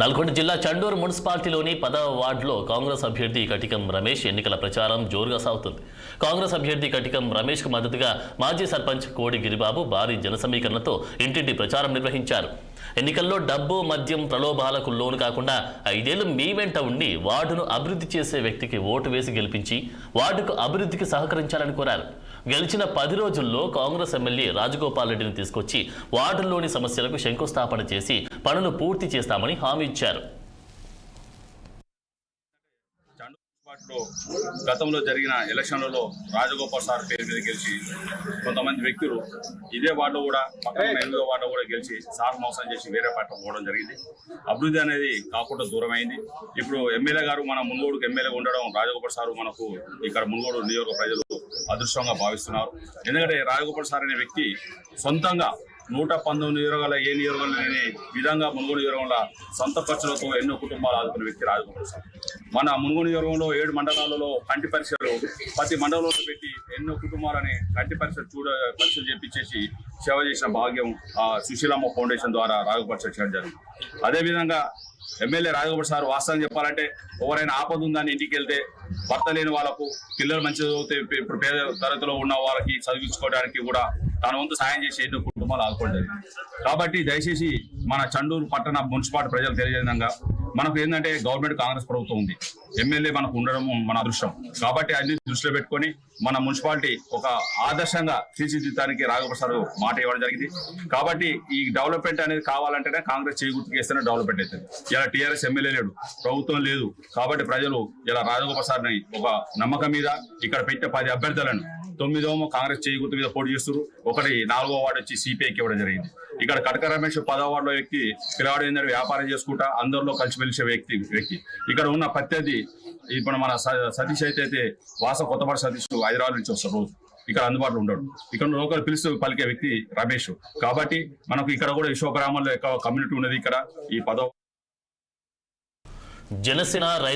నల్గొండ జిల్లా చండూరు మున్సిపాలిటీలోని 10వ వార్డులో కాంగ్రెస్ అభ్యర్థి కటికం రమేష్ ఎన్నికల ప్రచారం జోరుగా సాగుతుంది. కాంగ్రెస్ అభ్యర్థి కటికం రమేష్కు మద్దతుగా మాజీ సర్పంచ్ కోడి గిరిబాబు భారీ జనసమీకరణతో ఇంటింటి ప్రచారం నిర్వహించారు. ఎన్నికల్లో డబ్బు, మద్యం ప్రలోభాలకు లోను కాకుండా 5 ఏళ్లు మీ వెంట ఉండి వార్డును అభివృద్ధి చేసే వ్యక్తికి ఓటు వేసి గెలిపించి వార్డుకు అభివృద్ధికి సహకరించాలని కోరారు. గెలిచిన 10 రోజుల్లో కాంగ్రెస్ ఎమ్మెల్యే రాజగోపాల్ రెడ్డిని తీసుకొచ్చి వార్డుల్లోని సమస్యలకు శంకుస్థాపన చేసి పనులు పూర్తి చేస్తామని హామీ ఇచ్చారు. గతంలో జరిగిన ఎలక్షన్లలో రాజగోపాల్ సార్ పేరు మీద గెలిచి కొంతమంది వ్యక్తులు ఇదే వార్డు కూడా పక్కన 8వ వార్డు కూడా గెలిచి సార్ మోసం చేసి వేరే పార్టీ పోవడం జరిగింది. అభివృద్ధి అనేది కాకుండా దూరమైంది. ఇప్పుడు ఎమ్మెల్యే గారు మన మునుగోడుకు ఎమ్మెల్యే ఉండడం రాజగోపాల్ సార్ మనకు ఇక్కడ మునుగోడు నియోజక ప్రజలు అదృష్టంగా భావిస్తున్నారు. ఎందుకంటే రాజగోపాల్ సార్ అనే వ్యక్తి సొంతంగా 119 నియోజకవర్గాల ఏ నియోజకవర్గం లేని విధంగా మునుగోడు నియోజకవర్గంలో సొంత ఖర్చులతో ఎన్నో కుటుంబాలు ఆదుకున్న వ్యక్తి రాజగోపాల్ సార్. మన మునుగోడు నియోజకవర్గంలో 7 మండలాలలో కంటి పరీక్షలు ప్రతి మండలంలో పెట్టి ఎన్నో కుటుంబాలని కంటి పరీక్షలు చేపించేసి సేవ చేసిన భాగ్యం సుశీలమ్మ ఫౌండేషన్ ద్వారా రాజగోపాల్ సార్ చేయడం జరిగింది. అదేవిధంగా ఎమ్మెల్యే రాజగోపాల్ సార్ వాస్తవం చెప్పాలంటే ఎవరైనా ఆపద ఉందని ఇంటికి వెళ్తే భర్త లేని వాళ్ళకు, పిల్లలు మంచిగా చదివితే ఇప్పుడు పేద తరగతిలో ఉన్న వాళ్ళకి చదివించుకోవడానికి కూడా తన వంతు సాయం చేసి ఎన్నో కుటుంబాలు ఆదుకోవడం. కాబట్టి దయచేసి మన చండూరు పట్టణ మున్సిపాలిటీ ప్రజలు తెలియజేయంగా మనకు ఏంటంటే గవర్నమెంట్ కాంగ్రెస్ ప్రభుత్వం ఉంది, ఎమ్మెల్యే మనకు ఉండడం మన అదృష్టం. కాబట్టి అన్ని దృష్టిలో పెట్టుకొని మన మున్సిపాలిటీ ఒక ఆదర్శంగా తీర్చిదిద్దడానికి రాఘవ సార్ మాట ఇవ్వడం జరిగింది. కాబట్టి ఈ డెవలప్మెంట్ అనేది కావాలంటేనే కాంగ్రెస్ చేయి గుర్తుకేస్తేనే డెవలప్మెంట్ అవుతుంది. ఇలా టీఆర్ఎస్ ఎమ్మెల్యే లేడు, ప్రభుత్వం లేదు. కాబట్టి ప్రజలు ఇలా రాజగోపాల్ సార్ని ఒక నమ్మకం మీద ఇక్కడ పెట్టే 10 అభ్యర్థులను 9వ కాంగ్రెస్ చేయి గుర్తు మీద పోటీ చేస్తారు. 4వ వార్డు వచ్చి సిపిఐకి ఇవ్వడం జరిగింది. ఇక్కడ కటక రమేష్ 10వ వార్డులో వ్యక్తి పిల్లవాడు ఏంటంటే వ్యాపారం చేసుకుంటా అందరిలో కలిసి మెలిసే వ్యక్తి. ఇక్కడ ఉన్న ప్రత్యర్థి ఇప్పుడు మన సతీష్ అయితే కొత్తపాటి సతీష్ హైదరాబాద్ నుంచి వస్తారు, రోజు ఇక్కడ అందుబాటులో ఉండడు. ఇక్కడ లోకల్ పిలుస్తూ పలికే వ్యక్తి రమేష్. కాబట్టి మనకు ఇక్కడ కూడా విశ్వగ్రామంలో ఎక్కువ కమ్యూనిటీ ఉన్నది. ఇక్కడ ఈ 10వ జనసేన రైతు